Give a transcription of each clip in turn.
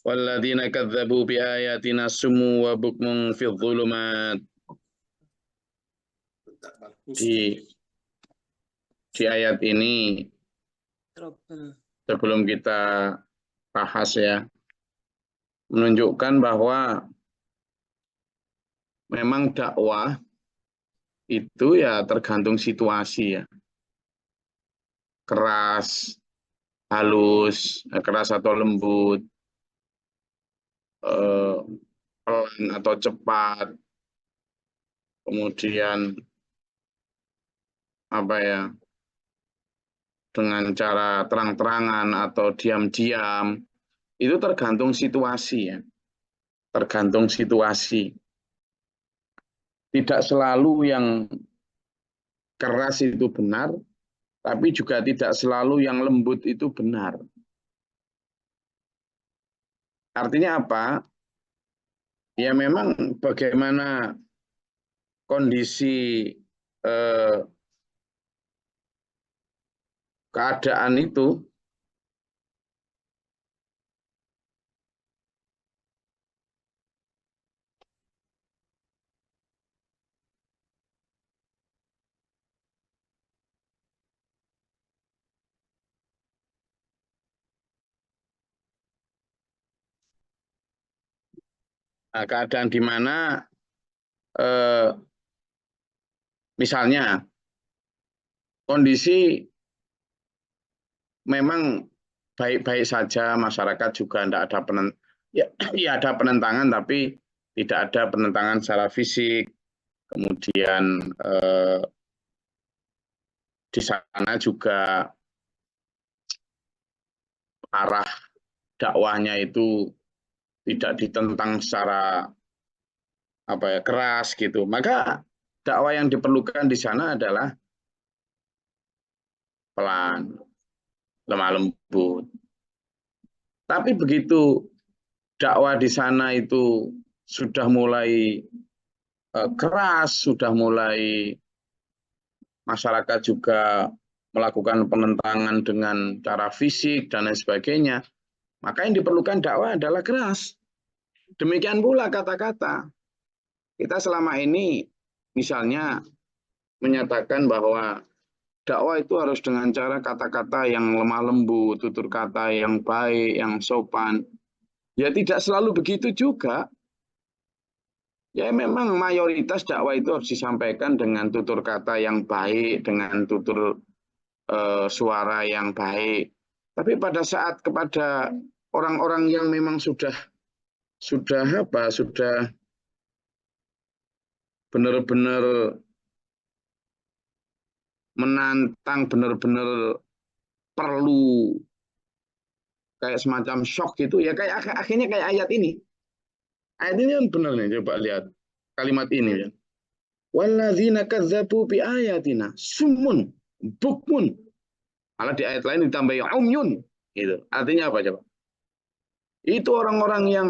Walladzina kadzdzabu biayatina summu wa bukmun fidh dhulumat. Di ayat ini sebelum kita bahas ya, menunjukkan bahwa memang dakwah itu ya tergantung situasi ya. Keras, halus, keras atau lembut, pelan atau cepat, kemudian apa ya, dengan cara terang-terangan atau diam-diam, itu tergantung situasi ya, tergantung situasi. Tidak selalu yang keras itu benar, tapi juga tidak selalu yang lembut itu benar. Artinya apa? Ya memang bagaimana kondisi keadaan itu, keadaan di mana misalnya kondisi memang baik-baik saja, masyarakat juga tidak ada ya ada penentangan, tapi tidak ada penentangan secara fisik. Kemudian di sana juga arah dakwahnya itu tidak ditentang secara keras gitu. Maka dakwah yang diperlukan di sana adalah pelan, lemah lembut. Tapi begitu dakwah di sana itu sudah mulai keras, sudah mulai masyarakat juga melakukan penentangan dengan cara fisik dan lain sebagainya, maka yang diperlukan dakwah adalah keras. Demikian pula kata-kata. Kita selama ini misalnya menyatakan bahwa dakwah itu harus dengan cara kata-kata yang lemah lembut, tutur kata yang baik, yang sopan. Ya tidak selalu begitu juga. Ya memang mayoritas dakwah itu harus disampaikan dengan tutur kata yang baik, dengan tutur suara yang baik. Tapi pada saat kepada orang-orang yang memang sudah benar-benar menantang, benar-benar perlu kayak semacam shock gitu ya, kayak akhirnya kayak ayat ini. Ayat ini kan benar nih, coba lihat kalimat ini ya. Walladzina kadzdzabu biayatina summun bukmun. Malah di ayat lain ditambahi umyun gitu. Artinya apa coba? Itu orang-orang yang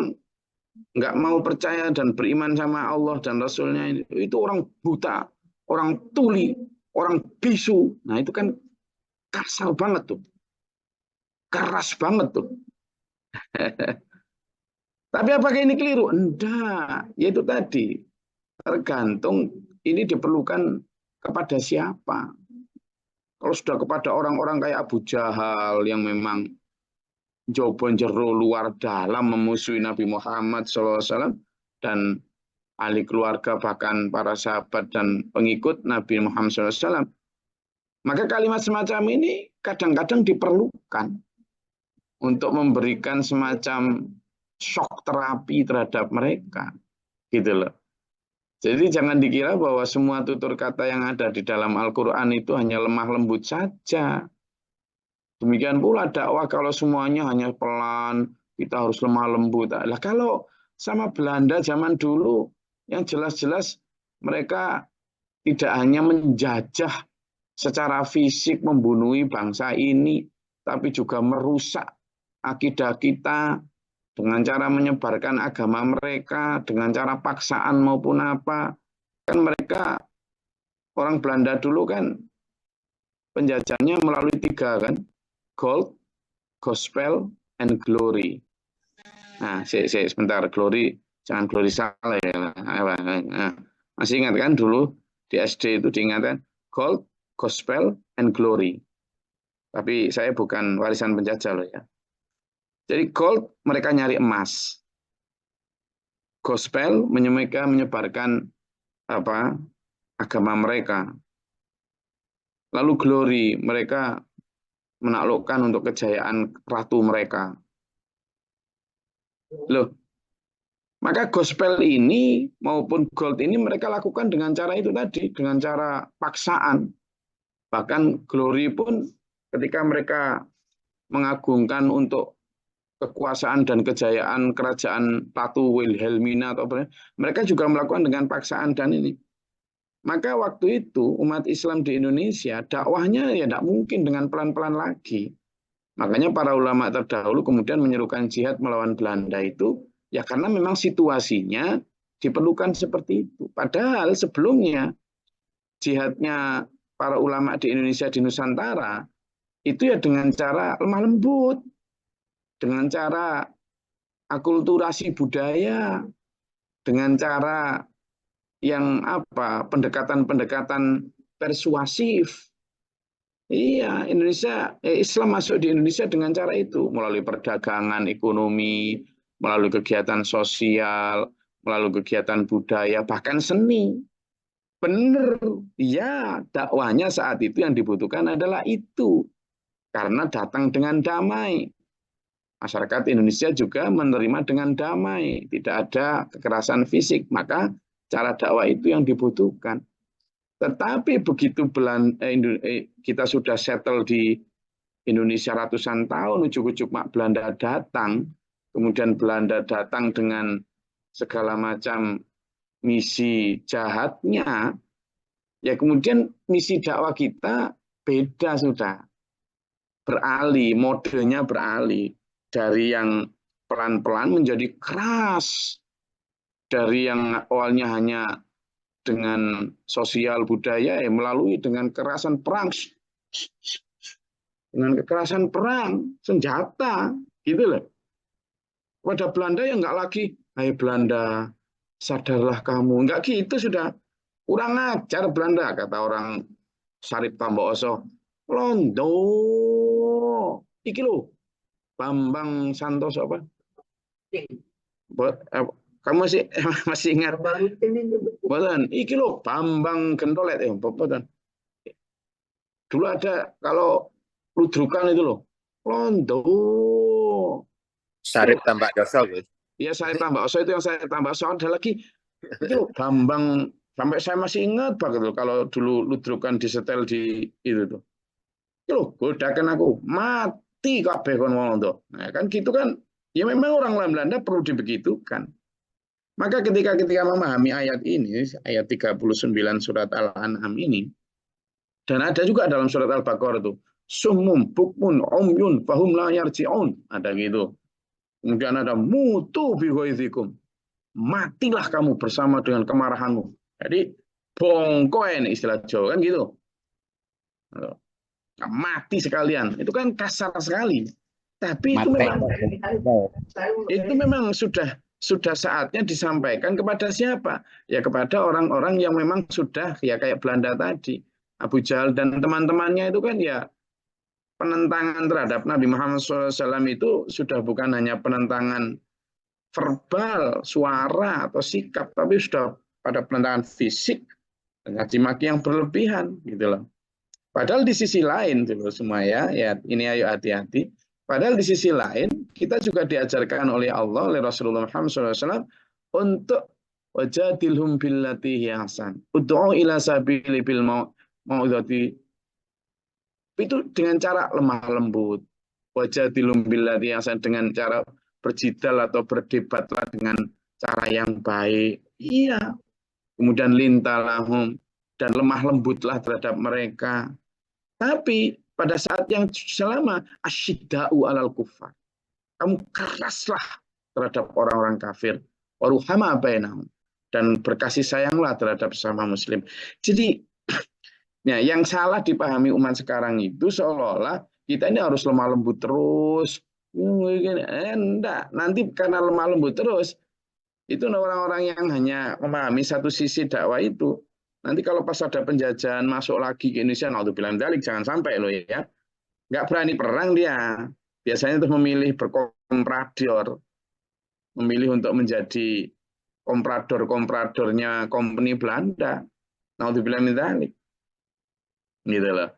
nggak mau percaya dan beriman sama Allah dan Rasulnya, itu orang buta, orang tuli, orang bisu. Nah itu kan kasar banget tuh, keras banget tuh. Tapi apakah ini keliru? Enggak, yaitu tadi tergantung ini diperlukan kepada siapa. Kalau sudah kepada orang-orang kayak Abu Jahal yang memang jauh jero luar dalam memusuhi Nabi Muhammad SAW dan ahli keluarga, bahkan para sahabat dan pengikut Nabi Muhammad SAW, maka kalimat semacam ini kadang-kadang diperlukan untuk memberikan semacam shock terapi terhadap mereka, gitu loh. Jadi jangan dikira bahwa semua tutur kata yang ada di dalam Al-Quran itu hanya lemah lembut saja. Demikian pula dakwah, kalau semuanya hanya pelan, kita harus lemah lembut. Lah kalau sama Belanda zaman dulu, yang jelas-jelas mereka tidak hanya menjajah secara fisik, membunuhi bangsa ini, tapi juga merusak akidah kita dengan cara menyebarkan agama mereka, dengan cara paksaan maupun apa. Kan mereka, orang Belanda dulu kan penjajahannya melalui 3 kan, gold, gospel, and glory. Nah, sebentar, glory, jangan glory salah ya. Nah, masih ingat kan dulu di SD itu diingatkan gold, gospel, and glory. Tapi saya bukan warisan penjajah loh ya. Jadi gold mereka nyari emas, gospel mereka menyebarkan apa agama mereka. Lalu glory mereka menaklukkan untuk kejayaan ratu mereka. Loh, maka gospel ini maupun gold ini mereka lakukan dengan cara itu tadi, dengan cara paksaan. Bahkan glory pun ketika mereka mengagungkan untuk kekuasaan dan kejayaan kerajaan Ratu Wilhelmina atau apa, mereka juga melakukan dengan paksaan dan ini. Maka waktu itu umat Islam di Indonesia dakwahnya ya tidak mungkin dengan pelan-pelan lagi. Makanya para ulama terdahulu kemudian menyerukan jihad melawan Belanda itu ya karena memang situasinya diperlukan seperti itu. Padahal sebelumnya jihadnya para ulama di Indonesia di Nusantara itu ya dengan cara lemah lembut, dengan cara akulturasi budaya, dengan cara yang apa pendekatan-pendekatan persuasif. Iya, Islam masuk di Indonesia dengan cara itu, melalui perdagangan, ekonomi, melalui kegiatan sosial, melalui kegiatan budaya, bahkan seni. Benar, ya dakwahnya saat itu yang dibutuhkan adalah itu. Karena datang dengan damai. Masyarakat Indonesia juga menerima dengan damai, tidak ada kekerasan fisik, maka cara dakwah itu yang dibutuhkan. Tetapi begitu kita sudah settle di Indonesia ratusan tahun, ujuk-ujuk Belanda datang, kemudian Belanda datang dengan segala macam misi jahatnya, ya kemudian misi dakwah kita beda sudah, beralih, modenya beralih dari yang pelan-pelan menjadi keras, dari yang awalnya hanya dengan sosial budaya melalui dengan kekerasan perang, dengan kekerasan perang senjata gitu loh. Pada Belanda ya enggak lagi, hai Belanda sadarlah kamu, enggak gitu, sudah kurang ajar Belanda kata orang Sarip Tamboso. Londo iki lo Bambang Santoso apa? Kamu masih ingat? Boten, iki lo Bambang Gentolet boten. Dulu ada kalau ludrukan itu loh. Londo. Sarip Tambak Doso, Gus. Iya, Sarip Tamboso itu yang saya tambah. Soal ada lagi itu loh, Bambang, sampai saya masih ingat banget loh kalau dulu ludrukan disetel di itu tuh. Itu loh, godakan aku mati kabeh kon wong tuh. Nah, kan gitu kan. Ya memang orang Belanda perlu dibegitukan. Maka ketika memahami ayat ini, ayat 39 surat Al-An'am ini, dan ada juga dalam surat Al-Baqarah itu, summum bukmun umyun fahum la yarji'un, ada gitu. Kemudian ada mutu bi ghaizikum, matilah kamu bersama dengan kemarahanmu. Jadi bongkoe ini istilah Jawa kan gitu. Mati sekalian. Itu kan kasar sekali. Tapi itu memang sudah saatnya disampaikan kepada siapa? Ya kepada orang-orang yang memang sudah ya kayak Belanda tadi. Abu Jahal dan teman-temannya itu kan ya penentangan terhadap Nabi Muhammad SAW itu sudah bukan hanya penentangan verbal, suara atau sikap, tapi sudah pada penentangan fisik dan caci maki yang berlebihan gitu loh. Padahal di sisi lain semua ya ini ayo hati-hati. Padahal di sisi lain kita juga diajarkan oleh Allah, oleh Rasulullah Muhammad SAW untuk wajadilhum billati hiasan. Ud'u ila sabili bil mau'izati, itu dengan cara lemah lembut. Wajadilhum billati hiasan, dengan cara berjidal atau berdebatlah dengan cara yang baik. Iya. Kemudian lintalahum, dan lemah lembutlah terhadap mereka. Tapi pada saat yang selama asyidda'u alal kufar, kamu keraslah terhadap orang-orang kafir, waruhama bainahum, dan berkasih sayanglah terhadap sesama muslim. Jadi ya, yang salah dipahami umat sekarang itu seolah-olah kita ini harus lemah lembut terus, Enggak, nanti karena lemah lembut terus, itu orang-orang yang hanya memahami satu sisi dakwah itu. Nanti kalau pas ada penjajahan masuk lagi ke Indonesia, naudzubillah min dzalik, jangan sampai loh ya. Nggak berani perang dia. Biasanya itu memilih berkomprador, memilih untuk menjadi komprador-kompradornya company Belanda. Naudzubillah min dzalik. Gitu loh.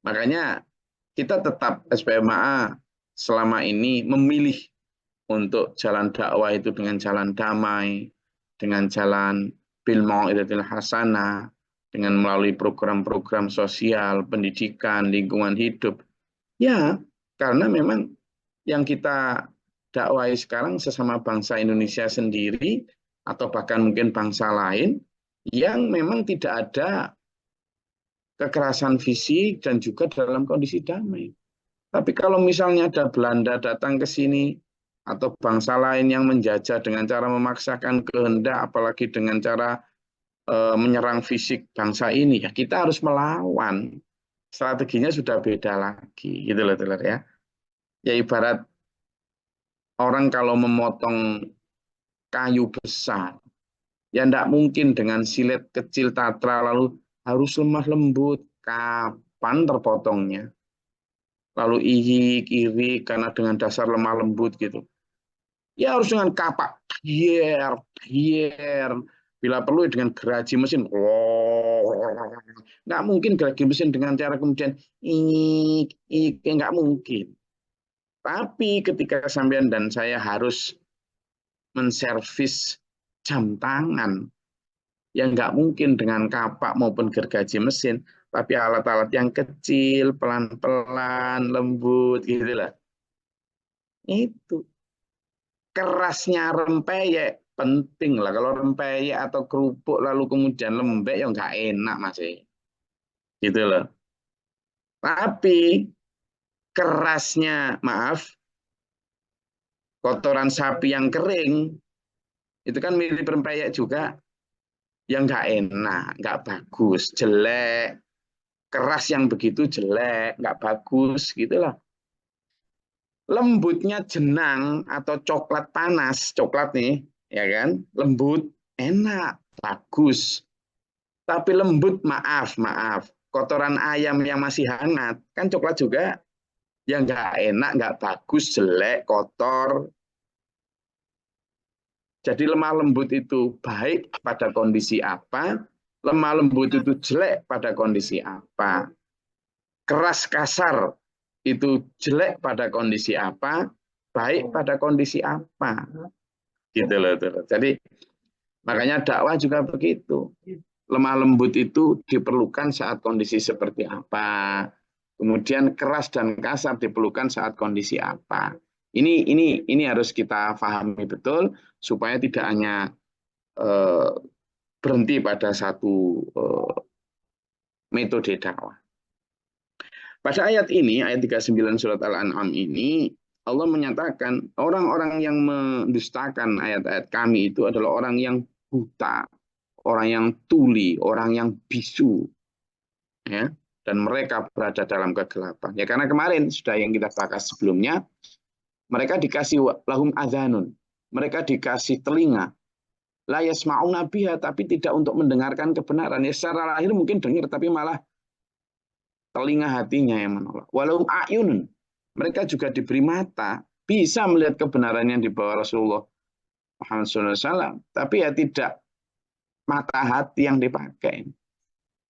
Makanya kita tetap SPMA selama ini memilih untuk jalan dakwah itu dengan jalan damai, dengan jalan bil mau'izatil hasanah, dengan melalui program-program sosial, pendidikan, lingkungan hidup. Ya, karena memang yang kita dakwai sekarang sesama bangsa Indonesia sendiri, atau bahkan mungkin bangsa lain, yang memang tidak ada kekerasan fisik dan juga dalam kondisi damai. Tapi kalau misalnya ada Belanda datang ke sini, atau bangsa lain yang menjajah dengan cara memaksakan kehendak, apalagi dengan cara menyerang fisik bangsa ini, ya kita harus melawan. Strateginya sudah beda lagi, gitu loh, ya. Ya ibarat orang kalau memotong kayu besar, ya tidak mungkin dengan silet kecil tatra lalu harus lemah lembut. Kapan terpotongnya? Lalu irik karena dengan dasar lemah lembut gitu. Ya harus dengan kapak, biar bila perlu dengan geraji mesin. Nggak mungkin geraji mesin dengan cara kemudian nggak mungkin. Tapi ketika sampean dan saya harus menservis jam tangan, yang nggak mungkin dengan kapak maupun gergaji mesin, tapi alat-alat yang kecil, pelan-pelan, lembut, gitu lah. Itu kerasnya rempeyek penting lah. Kalau rempeyek atau kerupuk lalu kemudian lembek ya nggak enak masih, gitu loh. Tapi kerasnya, maaf, kotoran sapi yang kering itu kan mirip rempeyek juga, yang nggak enak, nggak bagus, jelek. Keras yang begitu jelek, nggak bagus, gitulah. Lembutnya jenang atau coklat panas, coklat nih, ya kan, lembut, enak, bagus. Tapi lembut, maaf, kotoran ayam yang masih hangat, kan coklat juga, yang nggak enak, nggak bagus, jelek, kotor. Jadi lemah lembut itu baik pada kondisi apa, lemah lembut itu jelek pada kondisi apa. Keras kasar itu jelek pada kondisi apa, baik pada kondisi apa. Gitu loh. Jadi makanya dakwah juga begitu. Lemah lembut itu diperlukan saat kondisi seperti apa. Kemudian keras dan kasar diperlukan saat kondisi apa. Ini harus kita pahami betul supaya tidak hanya berhenti pada satu metode dakwah. Pada ayat ini, ayat 39 surat Al-An'am ini, Allah menyatakan orang-orang yang mendustakan ayat-ayat kami itu adalah orang yang buta, orang yang tuli, orang yang bisu, ya, dan mereka berada dalam kegelapan. Ya karena kemarin sudah yang kita bahas sebelumnya, mereka dikasih lahum adzanun, mereka dikasih telinga, la yasma'una biha, tapi tidak untuk mendengarkan kebenaran. Ya secara lahir mungkin dengar, tapi malah telinga hatinya yang menolak. Walau ayunun, mereka juga diberi mata, bisa melihat kebenaran yang dibawa Rasulullah Muhammad SAW, tapi ya tidak mata hati yang dipakai.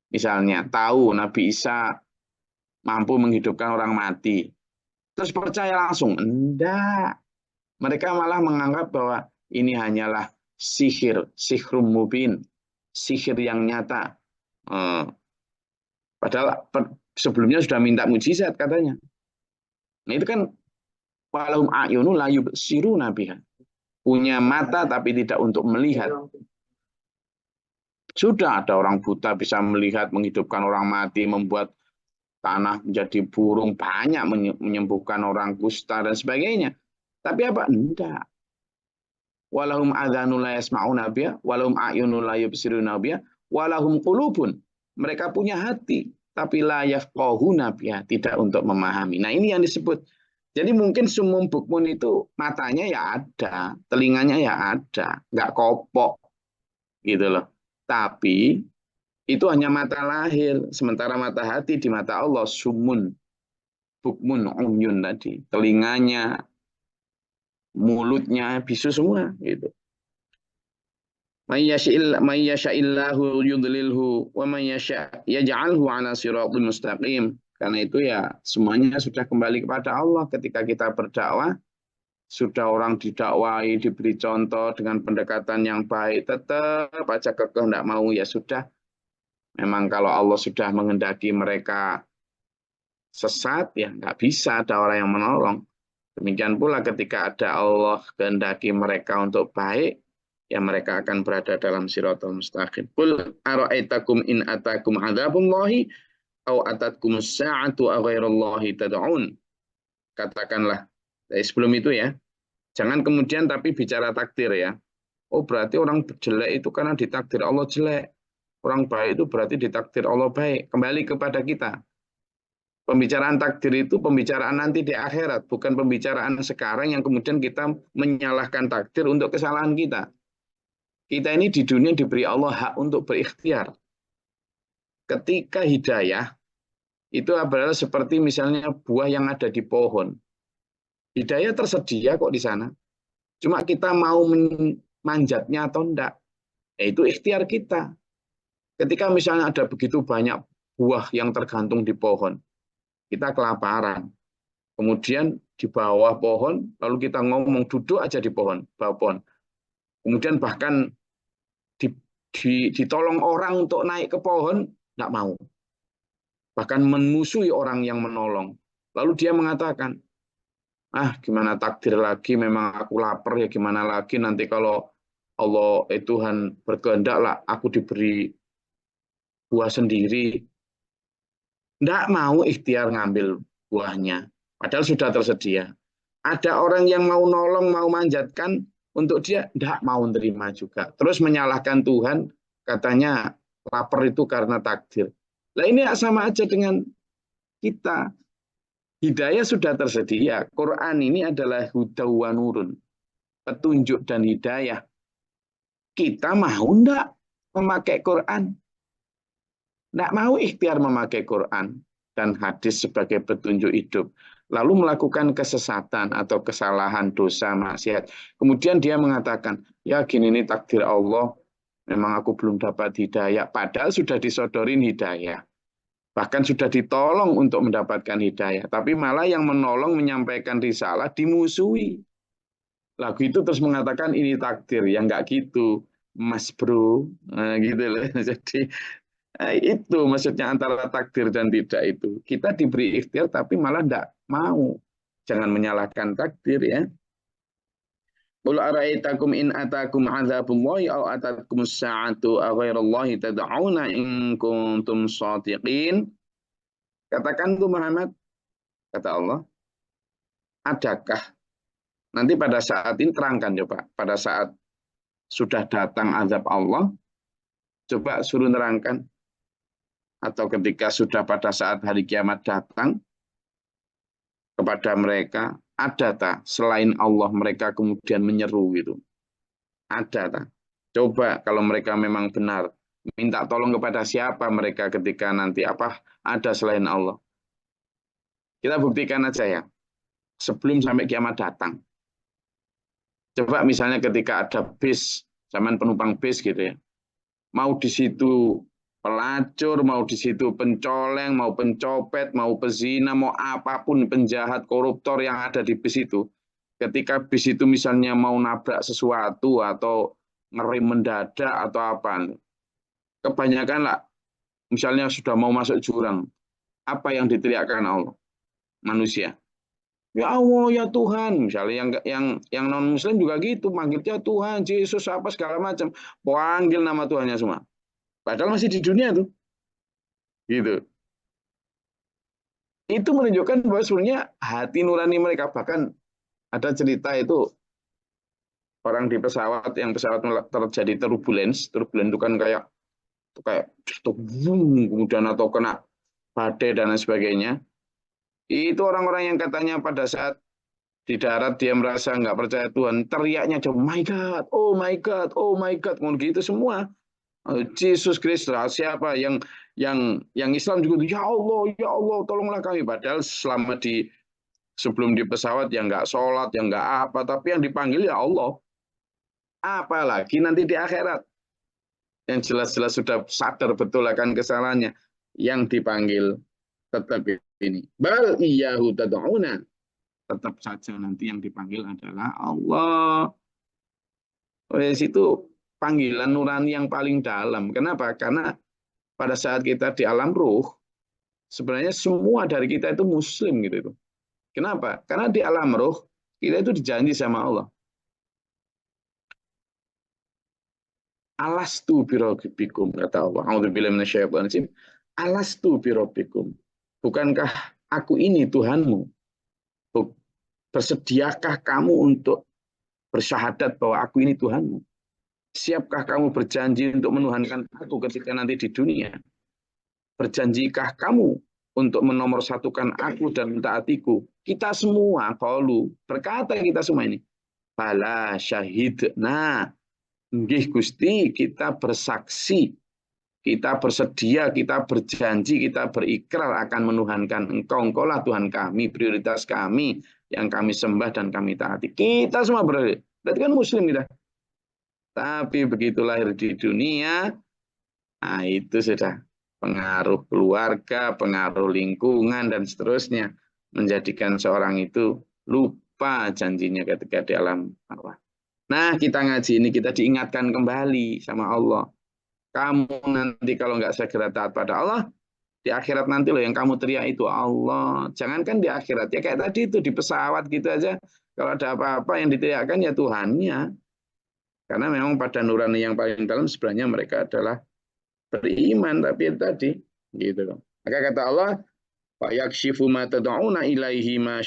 Misalnya tahu Nabi Isa mampu menghidupkan orang mati, terus percaya langsung? Enggak. Mereka malah menganggap bahwa ini hanyalah sihir, sihrum mubin, sihir yang nyata. Padahal sebelumnya sudah minta mujizat katanya. Nah itu kan walahum a'yunu la yubsiruna biha. Punya mata tapi tidak untuk melihat. Sudah ada orang buta bisa melihat, menghidupkan orang mati, membuat tanah menjadi burung, banyak menyembuhkan orang kusta dan sebagainya. Tapi apa? Enggak. Walahum adzanu la yasma'una biha, walahum a'yunu la yubsiruna biha, walahum qulubun. Mereka punya hati, tapi la yafqahuna biha, tidak untuk memahami. Nah, ini yang disebut Jadi mungkin sumum bukmun itu matanya ya ada, telinganya ya ada, nggak kopok gitu loh. Tapi itu hanya mata lahir, sementara mata hati di mata Allah sumun, bukmun, umyun tadi. Telinganya, mulutnya bisu semua gitu. May yasha'illahu yudlilhu wa may yasha' yaj'alhu 'ala siratal mustaqim. Karena itu ya semuanya sudah kembali kepada Allah ketika kita berdakwah, sudah orang didakwai, diberi contoh dengan pendekatan yang baik, tetap aja kekeh tidak mau ya sudah. Memang kalau Allah sudah menghendaki mereka sesat ya nggak bisa ada orang yang menolong. Demikian pula ketika ada Allah kehendaki mereka untuk baik, ya mereka akan berada dalam siratal mustaqim. Qul ara'aitakum in atakum adzabullahi aw atatkum as-sa'atu aghairallahi tad'un. Katakanlah, sebelum itu ya, jangan kemudian tapi bicara takdir ya. Oh berarti orang jelek itu karena ditakdir Allah jelek. Orang baik itu berarti ditakdir Allah baik. Kembali kepada kita. Pembicaraan takdir itu pembicaraan nanti di akhirat, bukan pembicaraan sekarang yang kemudian kita menyalahkan takdir untuk kesalahan kita. Kita ini di dunia diberi Allah hak untuk berikhtiar. Ketika hidayah, itu adalah seperti misalnya buah yang ada di pohon. Hidayah tersedia kok di sana. Cuma kita mau manjatnya atau enggak. Itu ikhtiar kita. Ketika misalnya ada begitu banyak buah yang tergantung di pohon, kita kelaparan. Kemudian di bawah pohon, lalu kita ngomong duduk aja di pohon, bawah pohon. Kemudian bahkan ditolong orang untuk naik ke pohon, nggak mau. Bahkan memusuhi orang yang menolong. Lalu dia mengatakan, gimana takdir lagi, memang aku lapar ya gimana lagi, nanti kalau Allah Tuhan berkehendak lah, aku diberi buah sendiri. Nggak mau ikhtiar ngambil buahnya. Padahal sudah tersedia. Ada orang yang mau nolong, mau manjatkan, untuk dia nggak mau terima juga. Terus menyalahkan Tuhan, katanya lapar itu karena takdir. Nah ini sama aja dengan kita. Hidayah sudah tersedia. Quran ini adalah huda wa nurun. Petunjuk dan hidayah. Kita mau nggak memakai Quran? Nggak mau ikhtiar memakai Quran dan hadis sebagai petunjuk hidup. Lalu melakukan kesesatan atau kesalahan, dosa, maksiat. Kemudian dia mengatakan, ya gini ini takdir Allah, memang aku belum dapat hidayah. Padahal sudah disodorin hidayah. Bahkan sudah ditolong untuk mendapatkan hidayah. Tapi malah yang menolong menyampaikan risalah dimusuhi. Lagu itu terus mengatakan ini takdir. Ya enggak gitu, Mas Bro. Nah, gitu loh. Jadi itu maksudnya antara takdir dan tidak itu. Kita diberi ikhtiar tapi malah tidak mau. Jangan menyalahkan takdir ya. Qul araitakum in atakum adzabullahi aw atatkum as-sa'atu aghairallahi tad'una in kuntum shadiqin. Katakan tuh Muhammad, kata Allah, adakah nanti pada saat ini terangkan coba, pada saat sudah datang azab Allah, coba suruh nerangkan, atau ketika sudah pada saat hari kiamat datang kepada mereka, ada tak selain Allah mereka kemudian menyeru gitu? Ada tak? Coba kalau mereka memang benar, minta tolong kepada siapa mereka ketika nanti ada selain Allah? Kita buktikan aja ya, sebelum sampai kiamat datang. Coba misalnya ketika ada bis, zaman penumpang bis gitu ya, mau di situ pelacur, mau di situ pencoleng, mau pencopet, mau pezina, mau apapun penjahat, koruptor yang ada di bis itu. Ketika bis itu misalnya mau nabrak sesuatu atau ngerem mendadak atau apa, kebanyakan lah, misalnya sudah mau masuk jurang, apa yang diteriakkan Allah? Manusia. Ya Allah ya Tuhan, misalnya yang non Muslim juga gitu, manggilnya Tuhan, Yesus apa segala macam, panggil nama Tuhannya semua. Padahal masih di dunia tuh, gitu. Itu menunjukkan bahwa sebenarnya hati nurani mereka. Bahkan ada cerita itu orang di pesawat yang pesawat terjadi turbulence itu kan kayak jatuh, kemudian atau kena badai dan lain sebagainya. Itu orang-orang yang katanya pada saat di darat dia merasa nggak percaya Tuhan, teriaknya aja, my God, oh my God, oh my God, ngomong gitu semua. Yesus Kristus, siapa yang Islam juga, ya Allah, tolonglah kami. Padahal selama sebelum di pesawat yang nggak sholat, yang nggak apa, tapi yang dipanggil ya Allah. Apalagi nanti di akhirat, yang jelas-jelas sudah sadar betul akan kesalahannya, yang dipanggil tetap ini. Bal iyahu tad'una, tetap saja nanti yang dipanggil adalah Allah. Oleh situ panggilan nurani yang paling dalam. Kenapa? Karena pada saat kita di alam ruh, sebenarnya semua dari kita itu muslim gitu itu. Kenapa? Karena di alam ruh kita itu dijanji sama Allah. Alastu birabbikum, kata Allah. A'udzubillahi minasyaitonir rajim. Alastu birabbikum. Bukankah aku ini Tuhanmu? Bersediakah kamu untuk bersyahadat bahwa aku ini Tuhanmu? Siapkah kamu berjanji untuk menuhankan aku ketika nanti di dunia? Berjanjikah kamu untuk menomorsatukan aku dan mentaatiku? Kita semua, qalu, berkata kita semua ini, bala syahid. Nah, nggih Gusti, kita bersaksi, kita bersedia, kita berjanji, kita berikrar akan menuhankan Engkau. Engkaulah Tuhan kami, prioritas kami, yang kami sembah dan kami taati. Kita semua berarti kan muslim kita. Tapi begitu lahir di dunia, nah itu sudah pengaruh keluarga, pengaruh lingkungan, dan seterusnya. Menjadikan seorang itu lupa janjinya ketika di alam arwah. Nah, kita ngaji ini, kita diingatkan kembali sama Allah. Kamu nanti kalau nggak segera taat pada Allah, di akhirat nanti loh yang kamu teriak itu Allah. Jangankan di akhirat, ya kayak tadi itu di pesawat gitu aja. Kalau ada apa-apa yang diteriakkan ya Tuhannya. Karena memang pada nurani yang paling dalam sebenarnya mereka adalah beriman, tapi itu tadi gitu loh. Maka kata Allah, fa yakshifu ma tad'una ilaihi ma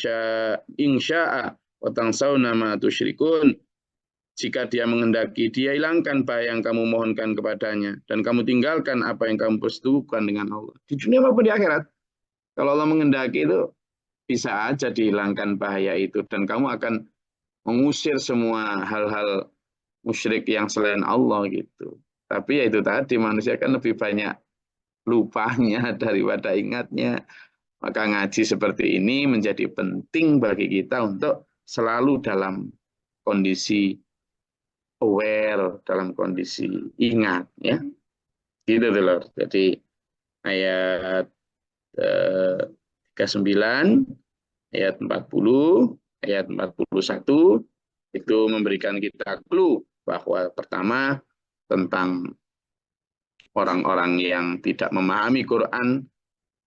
insya'a wa tansawna ma tusyrikun. Jika dia menghendaki, dia hilangkan apa yang kamu mohonkan kepadanya, dan kamu tinggalkan apa yang kamu persekutukan dengan Allah. Di dunia maupun di akhirat. Kalau Allah menghendaki itu, bisa aja dihilangkan bahaya itu, dan kamu akan mengusir semua hal-hal musyrik yang selain Allah gitu. Tapi ya itu tadi, manusia kan lebih banyak lupanya daripada ingatnya. Maka ngaji seperti ini menjadi penting bagi kita untuk selalu dalam kondisi aware, dalam kondisi ingat, ya. Gitu dulu. Jadi ayat 39, ayat 40, ayat 41 itu memberikan kita clue bahwa pertama tentang orang-orang yang tidak memahami Quran,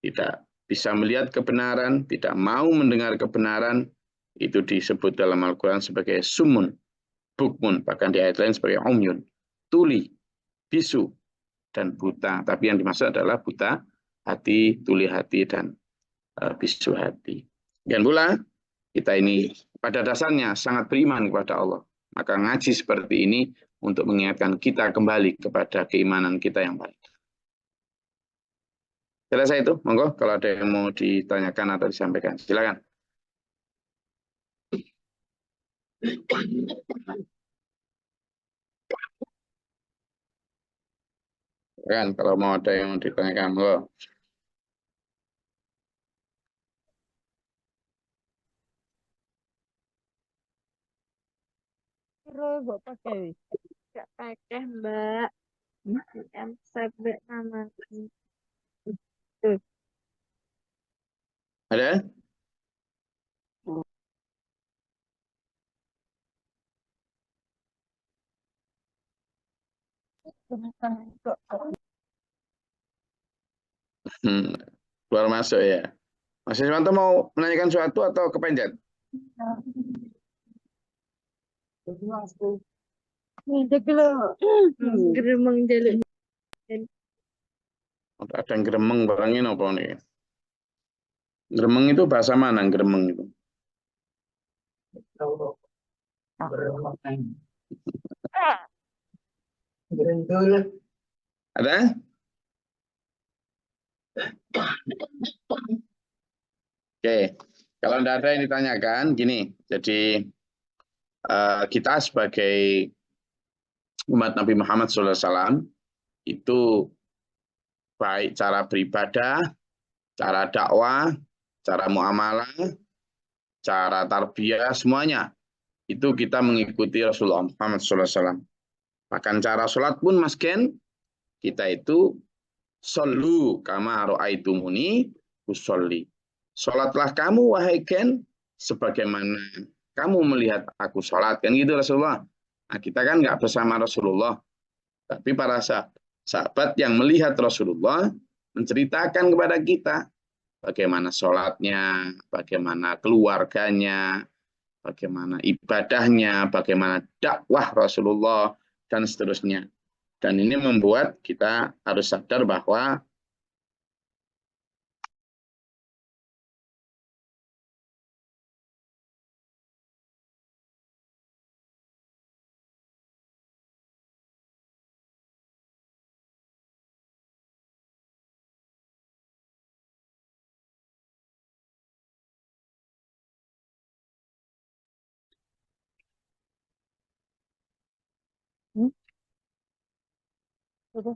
tidak bisa melihat kebenaran, tidak mau mendengar kebenaran, itu disebut dalam Al-Quran sebagai sumun, bukmun, bahkan di ayat lain sebagai umyun, tuli, bisu, dan buta. Tapi yang dimaksud adalah buta hati, tuli hati, dan bisu hati. Dan pula, kita ini pada dasarnya sangat beriman kepada Allah. Maka ngaji seperti ini untuk mengingatkan kita kembali kepada keimanan kita yang baik. Selesai itu, monggo kalau ada yang mau ditanyakan atau disampaikan, silakan. Kan kalau mau ada yang mau ditanyakan, monggo. Terus buat pakai gak pakai mbak yang sebut nama tuh. Ada? Keluar masuk ya. Mas Iswanto mau menanyakan sesuatu atau kepenjat? Ini kalau geremeng jalan. Ada yang gremeng barangin apa nih? Gremeng itu bahasa mana gremeng itu? Ada? Oke, kalau tidak ada yang ditanyakan, gini. Jadi kita sebagai umat Nabi Muhammad SAW itu baik cara beribadah, cara dakwah, cara muamalah, cara tarbiyah, semuanya itu kita mengikuti Rasulullah Muhammad SAW. Bahkan cara sholat pun Mas Ken, kita itu shollu kama ra'aitumuni usolli. Sholatlah kamu wahai Ken sebagaimana kamu melihat aku sholat, kan gitu Rasulullah. Nah, kita kan nggak bersama Rasulullah, tapi para sahabat yang melihat Rasulullah menceritakan kepada kita bagaimana sholatnya, bagaimana keluarganya, bagaimana ibadahnya, bagaimana dakwah Rasulullah, dan seterusnya. Dan ini membuat kita harus sadar bahwa Udah.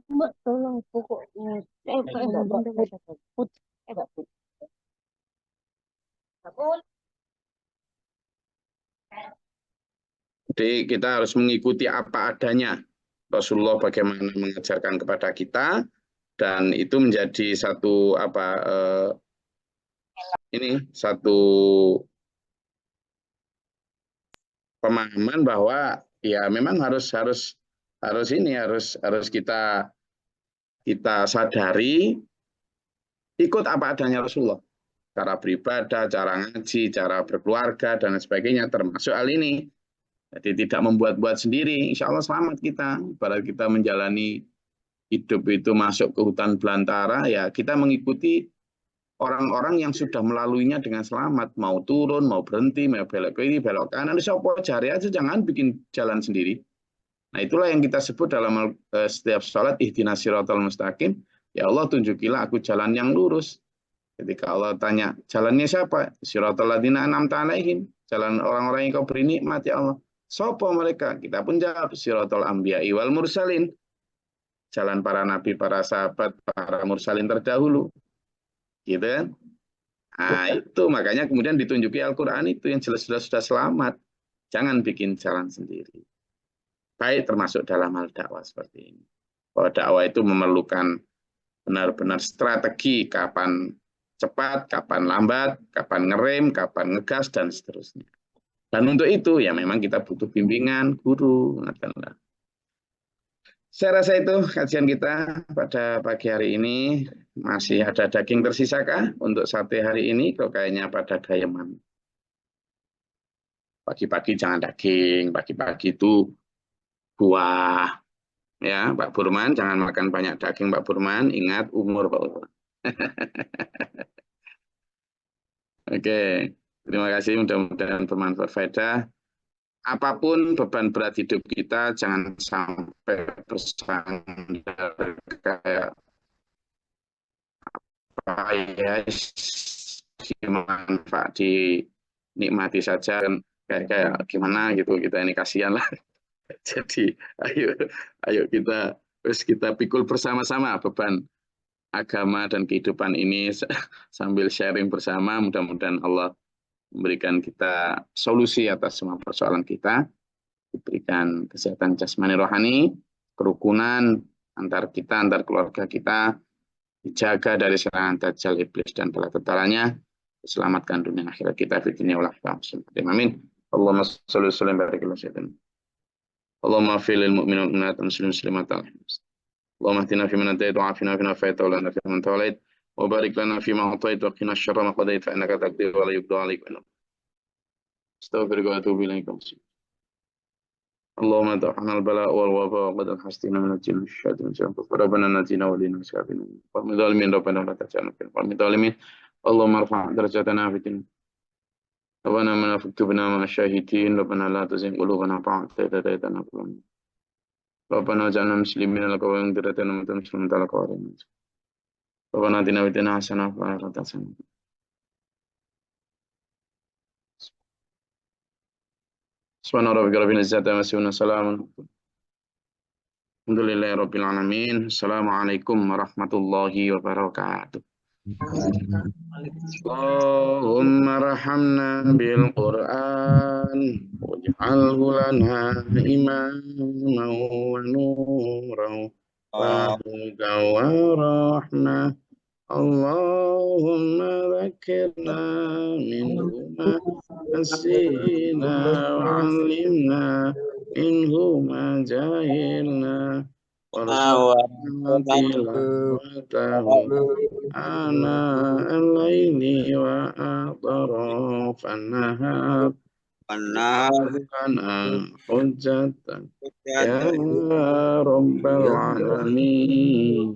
Mbak, tolong pokoknya. jadi kita harus mengikuti apa adanya. Rasulullah bagaimana mengajarkan kepada kita, dan itu menjadi satu satu pemahaman bahwa ya memang harus kita sadari, ikut apa adanya Rasulullah, cara beribadah, cara ngaji, cara berkeluarga dan sebagainya, termasuk hal ini. Jadi tidak membuat-buat sendiri, insya Allah selamat kita. Ibarat kita menjalani hidup itu masuk ke hutan belantara, ya kita mengikuti orang-orang yang sudah melaluinya dengan selamat. Mau turun, mau berhenti, mau belok kiri, belok kanan, siapa cari aja, jangan bikin jalan sendiri. Nah itulah yang kita sebut dalam setiap sholat, ihdinas siratal mustaqim. Ya Allah tunjukilah aku jalan yang lurus. Ketika Allah tanya, jalannya siapa? Siratal ladzina an'amta alaihim. Jalan orang-orang yang kau beri nikmat ya Allah. Sopo mereka? Kita pun jawab, siratal anbiya'i wal mursalin. Jalan para nabi, para sahabat, para mursalin terdahulu. Gitu kan? Nah, itu makanya kemudian ditunjuki Al-Quran itu yang jelas-jelas sudah selamat. Jangan bikin jalan sendiri. Baik termasuk dalam hal dakwah seperti ini. Bahwa dakwah itu memerlukan benar-benar strategi, kapan cepat, kapan lambat, kapan ngerem, kapan ngegas, dan seterusnya. Dan untuk itu ya memang kita butuh bimbingan, guru. Saya rasa itu kajian kita pada pagi hari ini. Masih ada daging tersisakah untuk sate hari ini? Kok kayaknya pada dayaman. Pagi-pagi jangan daging, pagi-pagi itu buah. Ya, Pak Burman, jangan makan banyak daging, Pak Burman. Ingat umur, Pak Burman. Oke, terima kasih. Mudah-mudahan bermanfaat faedah. Apapun beban berat hidup kita, jangan sampai bersandar kayak ya, dimanfaat, dinikmati saja, kayak gimana gitu, kita ini kasihan lah. Jadi ayo kita pikul bersama-sama beban agama dan kehidupan ini sambil sharing bersama. Mudah-mudahan Allah memberikan kita solusi atas semua persoalan kita, diberikan kesehatan jasmani rohani, kerukunan antar kita, antar keluarga kita, dijaga dari serangan dajjal, iblis dan bala tentaranya, selamatkan dunia akhirat kita di dunia wal akhirah. Amin. Allahumma sholli wa sallim barik ala sayyidina. Allahumma fil lil mu'minin wal mu'minat muslimin muslimat. Allahumma hdina fi man hadayt wa afina fi man afayt wa lana fi man tawallayt wa barik lana fi ma atayt wa qina syarra ma qadayt fa innaka taqdir wa la yuqda 'alaik. Astaghfiruka wa atubu ilaik. اللهم دعنا البلاء والوباء وقد الحسدين من الجن والشياطين ربنا نجينا ولينا وسكابنا قوم ظالمين ربنا لا تجعلنا في القوم الظالمين اللهم ارفع درجاتنا في الدين ربنا من اكتبنا مع الشاهدين ربنا لا تزغ قلوبنا بعد إذ هديتنا ربنا اجعلنا مسلمين لك وانذرتنا من مسلمين لك Rabbana atina fid dunya hasanah wa fil akhirati hasanah. Subhana rabbika rabbil izzati amma yasifun. Salamun alhamdulillahi rabbil alamin. Assalamualaikum warahmatullahi wabarakatuh. اللهم ارحمنا بالقرآن واجعله لنا إماما ونورا وهدى ورحمة. اللهم ذكرنا منه ما نسينا وعلمنا منه ما جهلنا وارزقنا تلاوته آناء الليل وأطراف النهار لنا حجة يا رب العالمين.